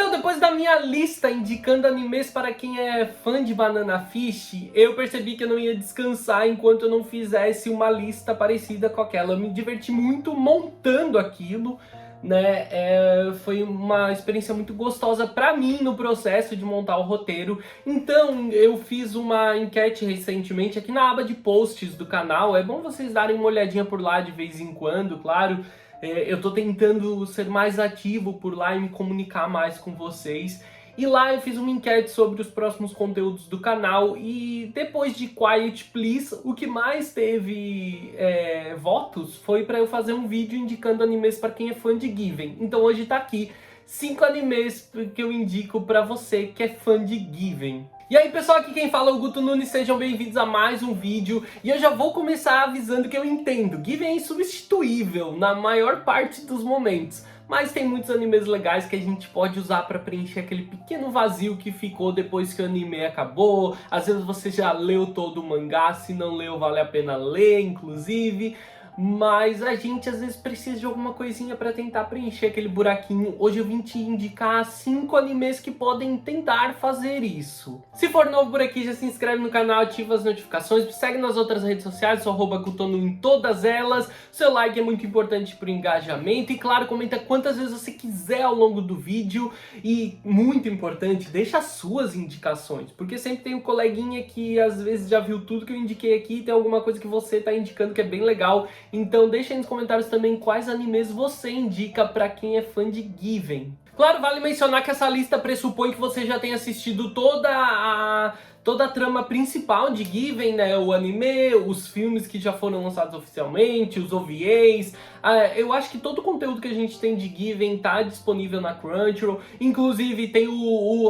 Então, depois da minha lista indicando animes para quem é fã de Banana Fish, eu percebi que eu não ia descansar enquanto eu não fizesse uma lista parecida com aquela. Eu me diverti muito montando aquilo, né? Foi uma experiência muito gostosa pra mim no processo de montar o roteiro. Então, eu fiz uma enquete recentemente aqui na aba de posts do canal. É bom vocês darem uma olhadinha por lá de vez em quando, claro. Eu tô tentando ser mais ativo por lá e me comunicar mais com vocês. E lá eu fiz uma enquete sobre os próximos conteúdos do canal e depois de Quiet Please, o que mais teve votos foi pra eu fazer um vídeo indicando animes pra quem é fã de Given. Então hoje tá aqui 5 animes que eu indico pra você que é fã de Given. E aí pessoal, aqui quem fala é o Guto Nunes, sejam bem-vindos a mais um vídeo. E eu já vou começar avisando que eu entendo, Given é insubstituível na maior parte dos momentos. Mas tem muitos animes legais que a gente pode usar pra preencher aquele pequeno vazio que ficou depois que o anime acabou. Às vezes você já leu todo o mangá, se não leu vale a pena ler, inclusive. Mas a gente às vezes precisa de alguma coisinha pra tentar preencher aquele buraquinho. Hoje eu vim te indicar 5 animes que podem tentar fazer isso. Se for novo por aqui, já se inscreve no canal, ativa as notificações, me segue nas outras redes sociais, sou @gutonu em todas elas. Seu like é muito importante pro engajamento e claro, comenta quantas vezes você quiser ao longo do vídeo. E muito importante, deixa as suas indicações, porque sempre tem um coleguinha que às vezes já viu tudo que eu indiquei aqui e tem alguma coisa que você tá indicando que é bem legal. Então deixa aí nos comentários também quais animes você indica pra quem é fã de Given. Claro, vale mencionar que essa lista pressupõe que você já tenha assistido toda a trama principal de Given, né? O anime, os filmes que já foram lançados oficialmente, os OVAs. Eu acho que todo o conteúdo que a gente tem de Given tá disponível na Crunchyroll. Inclusive tem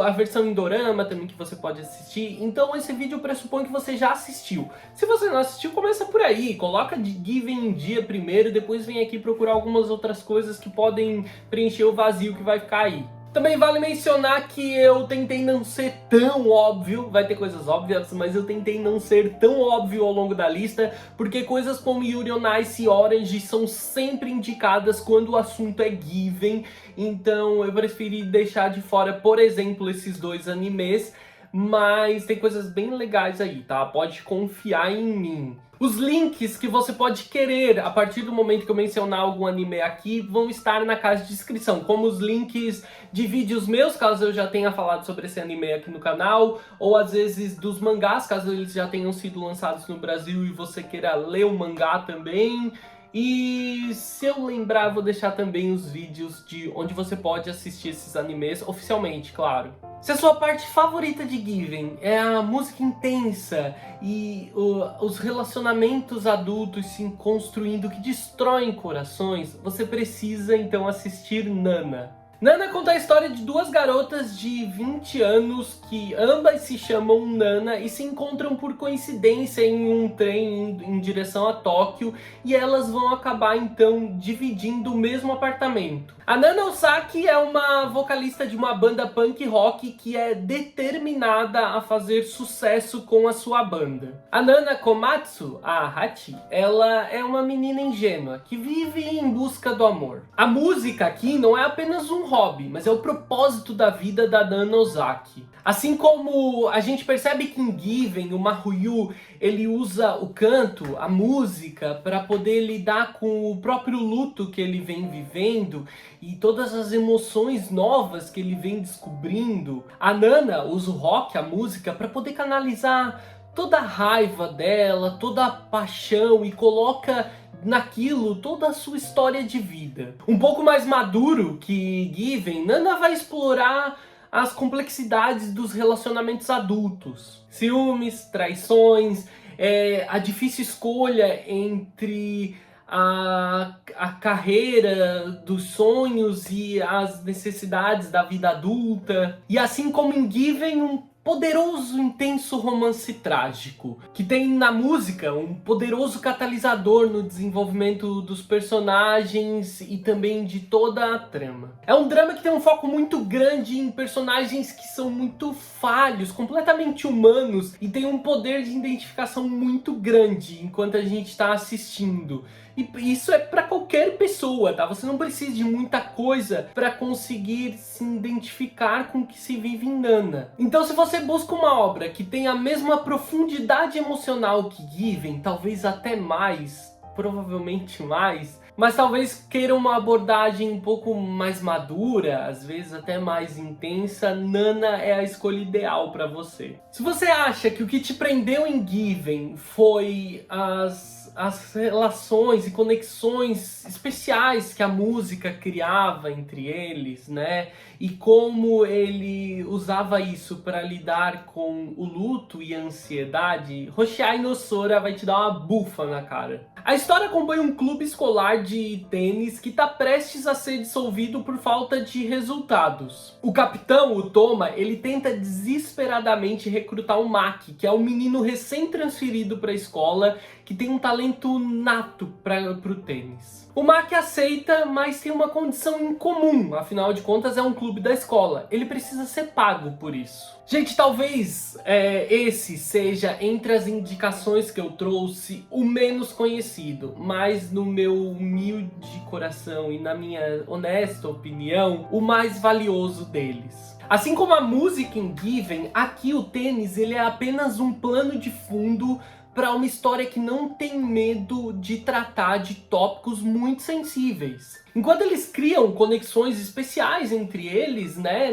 a versão em dorama também que você pode assistir. Então esse vídeo pressupõe que você já assistiu. Se você não assistiu, começa por aí. Coloca de Given em dia primeiro, depois vem aqui procurar algumas outras coisas que podem preencher o vazio que vai ficar aí. Também vale mencionar que eu tentei não ser tão óbvio, vai ter coisas óbvias, mas eu tentei não ser tão óbvio ao longo da lista, porque coisas como Yuri on Ice e Orange são sempre indicadas quando o assunto é Given, então eu preferi deixar de fora, por exemplo, esses dois animes, mas tem coisas bem legais aí, tá? Pode confiar em mim. Os links que você pode querer a partir do momento que eu mencionar algum anime aqui vão estar na caixa de descrição, como os links de vídeos meus, caso eu já tenha falado sobre esse anime aqui no canal, ou às vezes dos mangás, caso eles já tenham sido lançados no Brasil e você queira ler o mangá também. E se eu lembrar, vou deixar também os vídeos de onde você pode assistir esses animes oficialmente, claro. Se a sua parte favorita de Given é a música intensa e os relacionamentos adultos se construindo que destroem corações, você precisa então assistir Nana. Nana conta a história de duas garotas de 20 anos que ambas se chamam Nana e se encontram por coincidência em um trem em direção a Tóquio e elas vão acabar então dividindo o mesmo apartamento. A Nana Osaki é uma vocalista de uma banda punk rock que é determinada a fazer sucesso com a sua banda. A Nana Komatsu, a Hachi, ela é uma menina ingênua que vive em busca do amor. A música aqui não é apenas um hobby, mas é o propósito da vida da Nana Osaki. Assim como a gente percebe que em Given, o Maruyu, ele usa o canto, a música, para poder lidar com o próprio luto que ele vem vivendo e todas as emoções novas que ele vem descobrindo. A Nana usa o rock, a música, para poder canalizar toda a raiva dela, toda a paixão e coloca naquilo toda a sua história de vida. Um pouco mais maduro que Given, Nana vai explorar as complexidades dos relacionamentos adultos. Ciúmes, traições, a difícil escolha entre a carreira dos sonhos e as necessidades da vida adulta. E assim como em Given, um poderoso, intenso romance trágico, que tem na música um poderoso catalisador no desenvolvimento dos personagens e também de toda a trama. É um drama que tem um foco muito grande em personagens que são muito falhos, completamente humanos e tem um poder de identificação muito grande enquanto a gente está assistindo. E isso é pra qualquer pessoa, tá? Você não precisa de muita coisa pra conseguir se identificar com o que se vive em Nana. Então, se você busca uma obra que tem a mesma profundidade emocional que Given, talvez até mais, provavelmente mais, mas talvez queira uma abordagem um pouco mais madura, às vezes até mais intensa, Nana é a escolha ideal para você. Se você acha que o que te prendeu em Given foi as relações e conexões especiais que a música criava entre eles, né? E como ele usava isso para lidar com o luto e a ansiedade, Hoshiai no Sora vai te dar uma bufa na cara. A história acompanha um clube escolar de tênis que está prestes a ser dissolvido por falta de resultados. O capitão, o Toma, ele tenta desesperadamente recrutar o Maki, que é um menino recém-transferido para a escola que tem um talento nato para o tênis. O Maki aceita, mas tem uma condição incomum, afinal de contas é um clube da escola. Ele precisa ser pago por isso. Gente, talvez esse seja, entre as indicações que eu trouxe, o menos conhecido, mas no meu humilde coração e na minha honesta opinião, o mais valioso deles. Assim como a música em Given, aqui o tênis ele é apenas um plano de fundo para uma história que não tem medo de tratar de tópicos muito sensíveis. Enquanto eles criam conexões especiais entre eles, né,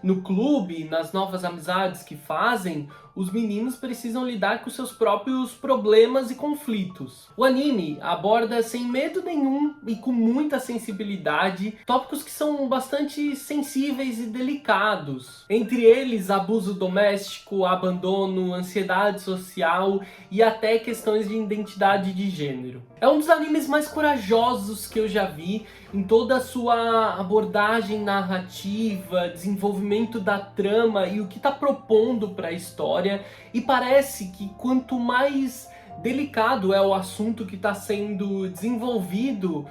no clube, nas novas amizades que fazem, os meninos precisam lidar com seus próprios problemas e conflitos. O anime aborda sem medo nenhum e com muita sensibilidade tópicos que são bastante sensíveis e delicados. Entre eles, abuso doméstico, abandono, ansiedade social e até questões de identidade de gênero. É um dos animes mais corajosos que eu já vi em toda a sua abordagem narrativa, desenvolvimento da trama e o que está propondo para a história. E parece que quanto mais delicado é o assunto que está sendo desenvolvido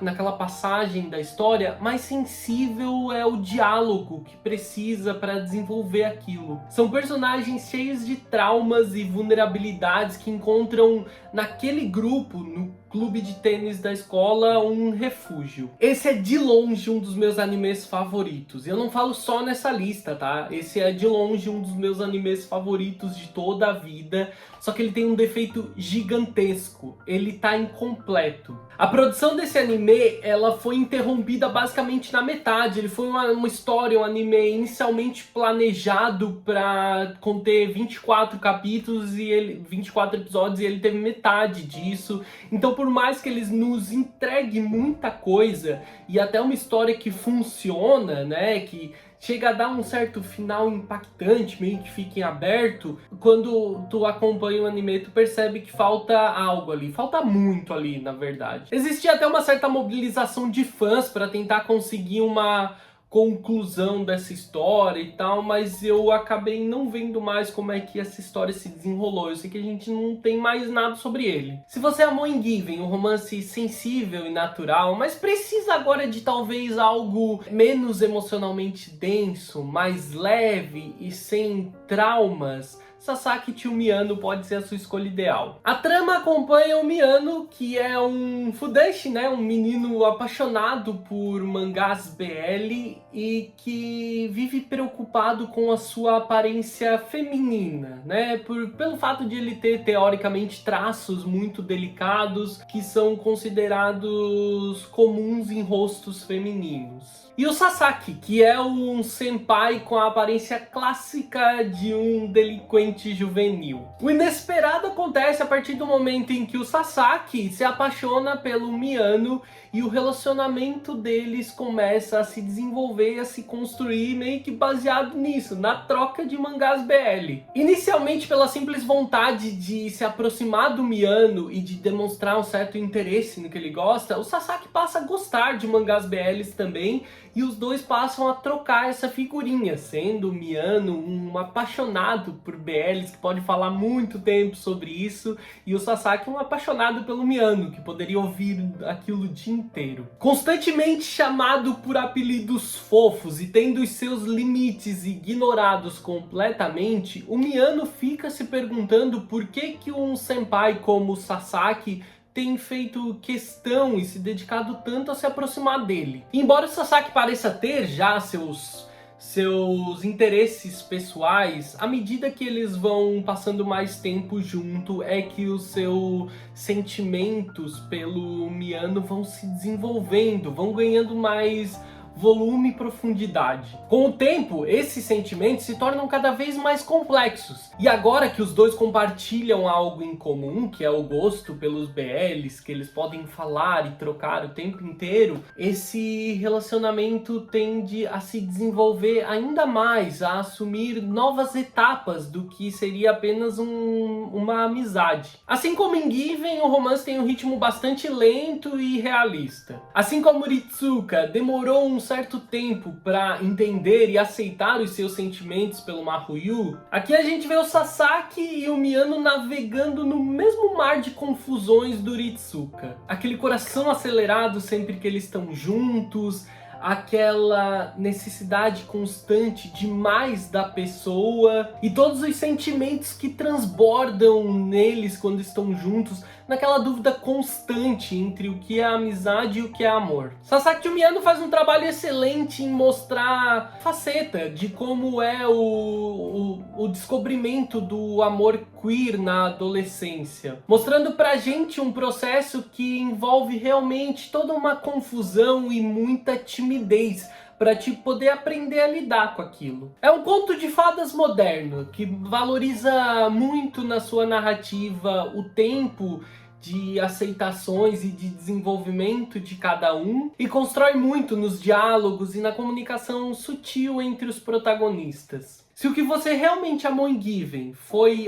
naquela passagem da história, mais sensível é o diálogo que precisa para desenvolver aquilo. São personagens cheios de traumas e vulnerabilidades que encontram naquele grupo, no clube de tênis da escola, um refúgio. Esse é de longe um dos meus animes favoritos. E eu não falo só nessa lista, tá? Esse é de longe um dos meus animes favoritos de toda a vida. Só que ele tem um defeito gigantesco. Ele tá incompleto. A produção desse anime, ela foi interrompida basicamente na metade. Ele foi uma história, um anime inicialmente planejado para conter 24 capítulos e 24 episódios, e ele teve metade disso. Então, por mais que eles nos entreguem muita coisa e até uma história que funciona, né, que chega a dar um certo final impactante, meio que fica em aberto, quando tu acompanha o anime, tu percebe que falta algo ali, falta muito ali, na verdade. Existia até uma certa mobilização de fãs para tentar conseguir uma conclusão dessa história e tal, mas eu acabei não vendo mais como é que essa história se desenrolou. Eu sei que a gente não tem mais nada sobre ele. Se você amou em Given, um romance sensível e natural, mas precisa agora de talvez algo menos emocionalmente denso, mais leve e sem traumas, Sasaki to Miyano pode ser a sua escolha ideal. A trama acompanha o Miyano, que é um fudeshi, né? Um menino apaixonado por mangás BL e que vive preocupado com a sua aparência feminina, né? Pelo fato de ele ter, teoricamente, traços muito delicados que são considerados comuns em rostos femininos. E o Sasaki, que é um senpai com a aparência clássica de um delinquente juvenil. O inesperado acontece a partir do momento em que o Sasaki se apaixona pelo Miyano e o relacionamento deles começa a se desenvolver, a se construir meio que baseado nisso, na troca de mangás BL. Inicialmente pela simples vontade de se aproximar do Miyano e de demonstrar um certo interesse no que ele gosta, o Sasaki passa a gostar de mangás BLs também, e os dois passam a trocar essa figurinha, sendo o Miyano um apaixonado por BLs que pode falar muito tempo sobre isso, e o Sasaki um apaixonado pelo Miyano, que poderia ouvir aquilo o dia inteiro. Constantemente chamado por apelidos fofos e tendo os seus limites ignorados completamente, o Miyano fica se perguntando por que um senpai como o Sasaki tem feito questão e se dedicado tanto a se aproximar dele. Embora o Sasaki pareça ter já seus interesses pessoais, à medida que eles vão passando mais tempo junto, é que os seus sentimentos pelo Miyano vão se desenvolvendo, vão ganhando mais volume e profundidade. Com o tempo, esses sentimentos se tornam cada vez mais complexos. E agora que os dois compartilham algo em comum, que é o gosto pelos BLs, que eles podem falar e trocar o tempo inteiro, esse relacionamento tende a se desenvolver ainda mais, a assumir novas etapas do que seria apenas uma amizade. Assim como em Given, o romance tem um ritmo bastante lento e realista. Assim como Ritsuka demorou um certo tempo para entender e aceitar os seus sentimentos pelo Mafuyu, aqui a gente vê o Sasaki e o Miyano navegando no mesmo mar de confusões do Ritsuka. Aquele coração acelerado sempre que eles estão juntos, aquela necessidade constante de mais da pessoa e todos os sentimentos que transbordam neles quando estão juntos, naquela dúvida constante entre o que é amizade e o que é amor. Sasaki Miyano faz um trabalho excelente em mostrar a faceta de como é o descobrimento do amor queer na adolescência, mostrando pra gente um processo que envolve realmente toda uma confusão e muita timidez para te poder aprender a lidar com aquilo. É um conto de fadas moderno, que valoriza muito na sua narrativa o tempo de aceitações e de desenvolvimento de cada um, e constrói muito nos diálogos e na comunicação sutil entre os protagonistas. Se o que você realmente amou em Given foi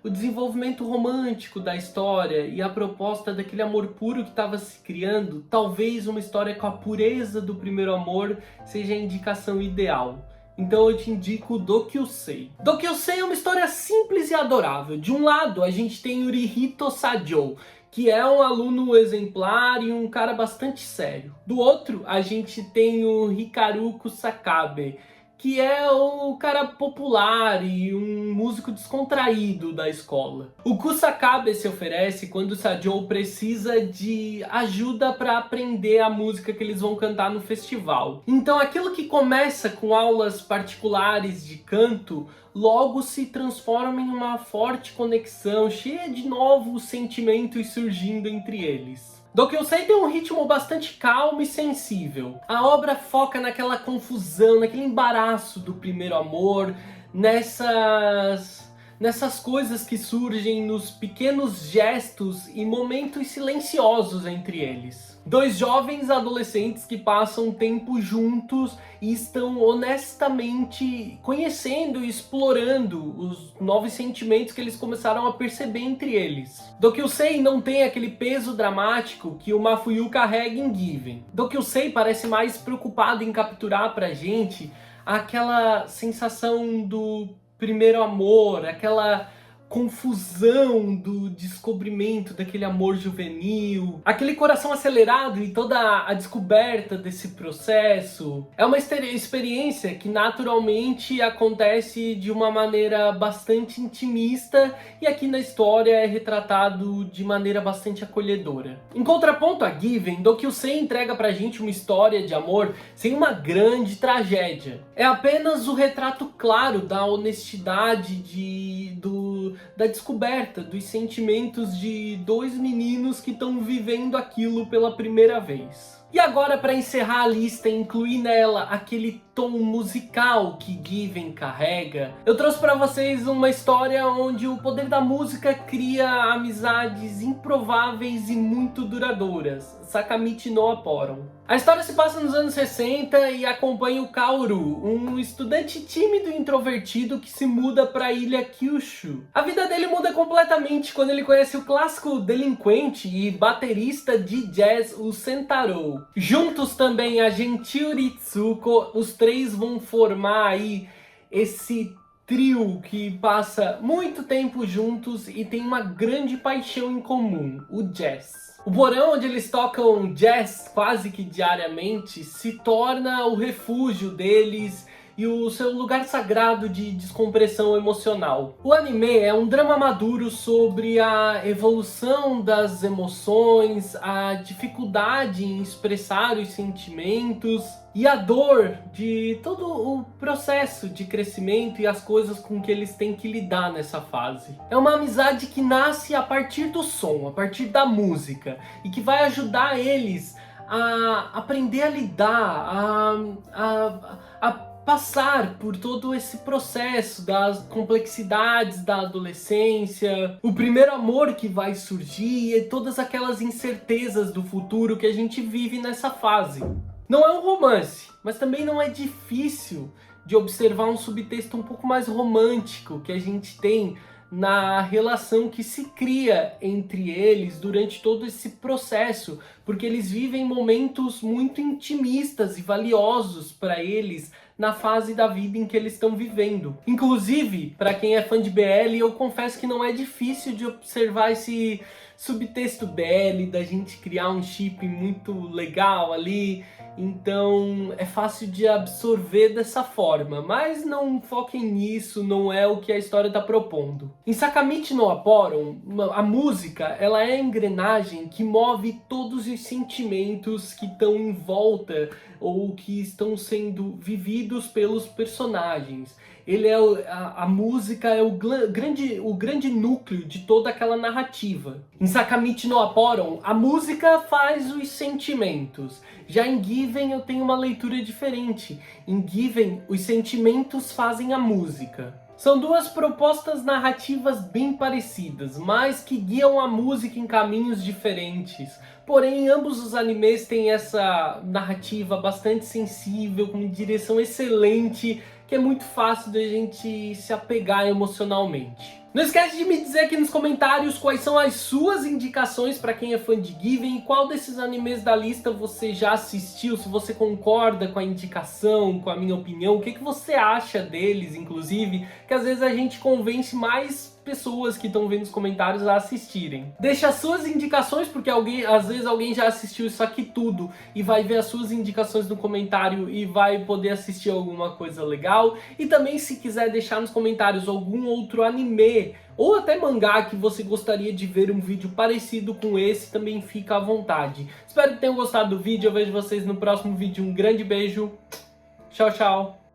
o desenvolvimento romântico da história e a proposta daquele amor puro que estava se criando, talvez uma história com a pureza do primeiro amor seja a indicação ideal. Então eu te indico Dokyusei. Dokyusei é uma história simples e adorável. De um lado, a gente tem Yurihito Sajo, que é um aluno exemplar e um cara bastante sério. Do outro, a gente tem o Hikaru Kusakabe, que é o cara popular e um músico descontraído da escola. O Kusakabe se oferece quando o Sajo precisa de ajuda para aprender a música que eles vão cantar no festival. Então aquilo que começa com aulas particulares de canto, logo se transforma em uma forte conexão, cheia de novos sentimentos surgindo entre eles. Dokyusei tem um ritmo bastante calmo e sensível. A obra foca naquela confusão, naquele embaraço do primeiro amor, nessas coisas que surgem nos pequenos gestos e momentos silenciosos entre eles. Dois jovens adolescentes que passam tempo juntos e estão honestamente conhecendo e explorando os novos sentimentos que eles começaram a perceber entre eles. Dokyusei não tem aquele peso dramático que o Mafuyu carrega em Given. Dokyusei parece mais preocupado em capturar pra gente aquela sensação do primeiro amor, aquela confusão do descobrimento daquele amor juvenil, aquele coração acelerado e toda a descoberta desse processo. É uma experiência que naturalmente acontece de uma maneira bastante intimista e aqui na história é retratado de maneira bastante acolhedora. Em contraponto a Given, Dokyusei entrega pra gente uma história de amor sem uma grande tragédia. É apenas o retrato claro da honestidade da descoberta dos sentimentos de dois meninos que estão vivendo aquilo pela primeira vez. E agora, para encerrar a lista e incluir nela aquele tom musical que Given carrega, eu trouxe para vocês uma história onde o poder da música cria amizades improváveis e muito duradouras. Sakamichi no Apporon. A história se passa nos anos 60 e acompanha o Kaoru, um estudante tímido e introvertido que se muda para a ilha Kyushu. A vida dele muda completamente quando ele conhece o clássico delinquente e baterista de jazz, o Sentaro. Juntos também a gentil Ritsuko, os três vão formar aí esse trio que passa muito tempo juntos e tem uma grande paixão em comum, o jazz. O porão onde eles tocam jazz quase que diariamente se torna o refúgio deles e o seu lugar sagrado de descompressão emocional. O anime é um drama maduro sobre a evolução das emoções, a dificuldade em expressar os sentimentos e a dor de todo o processo de crescimento e as coisas com que eles têm que lidar nessa fase. É uma amizade que nasce a partir do som, a partir da música, e que vai ajudar eles a aprender a lidar, a passar por todo esse processo das complexidades da adolescência, o primeiro amor que vai surgir e todas aquelas incertezas do futuro que a gente vive nessa fase. Não é um romance, mas também não é difícil de observar um subtexto um pouco mais romântico que a gente tem na relação que se cria entre eles durante todo esse processo, porque eles vivem momentos muito intimistas e valiosos para eles na fase da vida em que eles estão vivendo. Inclusive, para quem é fã de BL, eu confesso que não é difícil de observar esse subtexto BL, da gente criar um chip muito legal ali, então é fácil de absorver dessa forma, mas não foquem nisso, não é o que a história está propondo. Em Sakamichi no Apporon, a música ela é a engrenagem que move todos os sentimentos que estão em volta ou que estão sendo vividos pelos personagens. A música é o grande núcleo de toda aquela narrativa. Em Sakamichi no Apporon, a música faz os sentimentos. Já em Given eu tenho uma leitura diferente. Em Given, os sentimentos fazem a música. São duas propostas narrativas bem parecidas, mas que guiam a música em caminhos diferentes. Porém, ambos os animes têm essa narrativa bastante sensível, com direção excelente, que é muito fácil da gente se apegar emocionalmente. Não esquece de me dizer aqui nos comentários quais são as suas indicações para quem é fã de Given e qual desses animes da lista você já assistiu, se você concorda com a indicação, com a minha opinião, o que você acha deles, inclusive, que às vezes a gente convence mais pessoas que estão vendo os comentários a assistirem. Deixa as suas indicações, porque às vezes alguém já assistiu isso aqui tudo e vai ver as suas indicações no comentário e vai poder assistir alguma coisa legal. E também, se quiser deixar nos comentários algum outro anime ou até mangá que você gostaria de ver um vídeo parecido com esse, também fica à vontade. Espero que tenham gostado do vídeo, eu vejo vocês no próximo vídeo. Um grande beijo, tchau, tchau!